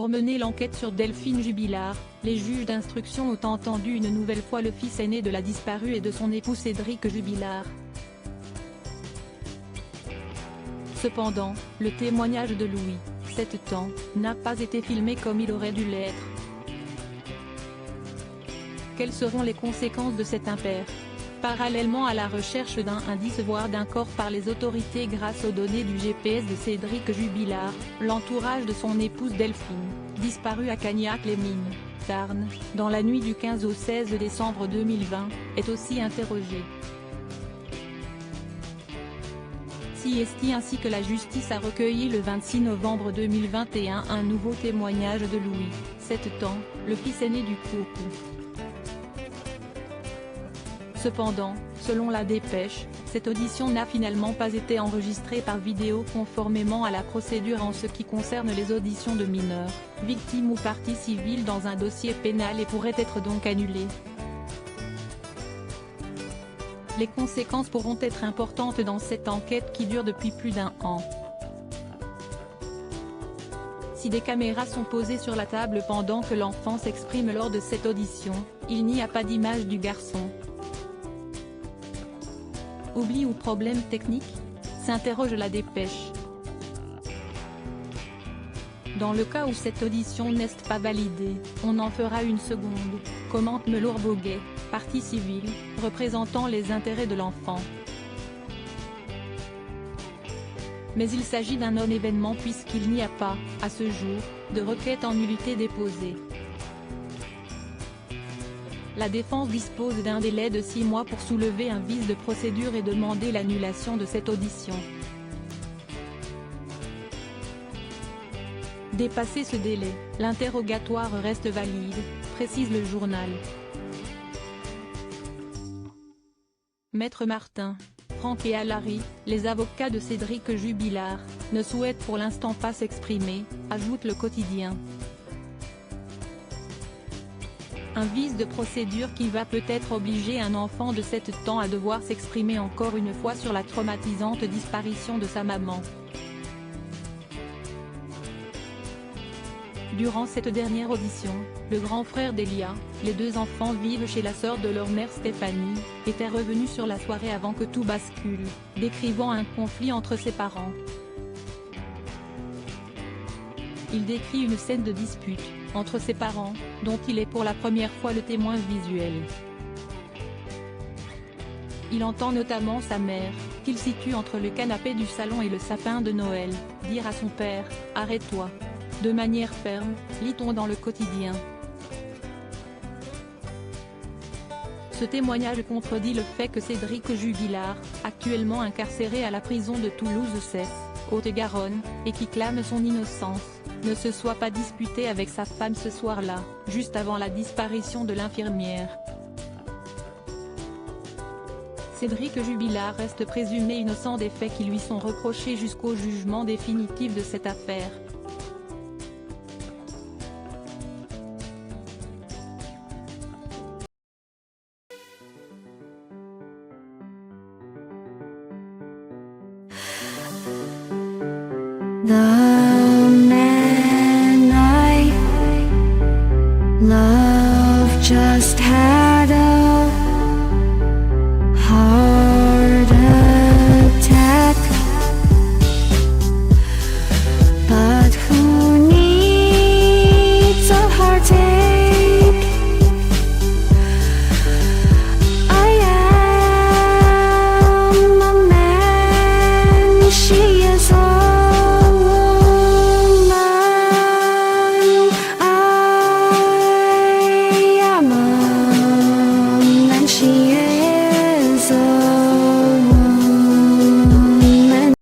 Pour mener l'enquête sur Delphine Jubilard, les juges d'instruction ont entendu une nouvelle fois le fils aîné de la disparue et de son époux Cédric Jubilard. Cependant, le témoignage de Louis, 7 ans, n'a pas été filmé comme il aurait dû l'être. Quelles seront les conséquences de cet impair? Parallèlement à la recherche d'un indice voire d'un corps par les autorités grâce aux données du GPS de Cédric Jubilard, l'entourage de son épouse Delphine, disparue à Cagnac-les-Mines, Tarn, dans la nuit du 15 au 16 décembre 2020, est aussi interrogé. CST ainsi que la justice a recueilli le 26 novembre 2021 un nouveau témoignage de Louis, 7 ans, le fils aîné du couple. Cependant, selon la dépêche, cette audition n'a finalement pas été enregistrée par vidéo conformément à la procédure en ce qui concerne les auditions de mineurs, victimes ou parties civiles dans un dossier pénal et pourrait être donc annulée. Les conséquences pourront être importantes dans cette enquête qui dure depuis plus d'1 an. Si des caméras sont posées sur la table pendant que l'enfant s'exprime lors de cette audition, il n'y a pas d'image du garçon. Oubli ou problème technique? S'interroge la dépêche. Dans le cas où cette audition n'est pas validée, on en fera une seconde, commente Melour Boguet, partie civile, représentant les intérêts de l'enfant. Mais il s'agit d'un non-événement puisqu'il n'y a pas, à ce jour, de requête en nullité déposée. La défense dispose d'un délai de 6 mois pour soulever un vice de procédure et demander l'annulation de cette audition. Dépassé ce délai, l'interrogatoire reste valide, précise le journal. Maître Martin, Franck et Alary, les avocats de Cédric Jubilard, ne souhaitent pour l'instant pas s'exprimer, ajoute le quotidien. Un vice de procédure qui va peut-être obliger un enfant de 7 ans à devoir s'exprimer encore une fois sur la traumatisante disparition de sa maman. Durant cette dernière audition, le grand frère d'Elia, les 2 enfants vivent chez la sœur de leur mère Stéphanie, était revenu sur la soirée avant que tout bascule, décrivant un conflit entre ses parents. Il décrit une scène de dispute entre ses parents, dont il est pour la première fois le témoin visuel. Il entend notamment sa mère, qu'il situe entre le canapé du salon et le sapin de Noël, dire à son père « Arrête-toi ». De manière ferme, lit-on dans le quotidien. Ce témoignage contredit le fait que Cédric Jubilard, actuellement incarcéré à la prison de Toulouse-Cesse, Haute-Garonne, et qui clame son innocence, ne se soit pas disputé avec sa femme ce soir-là, juste avant la disparition de l'infirmière. Cédric Jubilard reste présumé innocent des faits qui lui sont reprochés jusqu'au jugement définitif de cette affaire. 나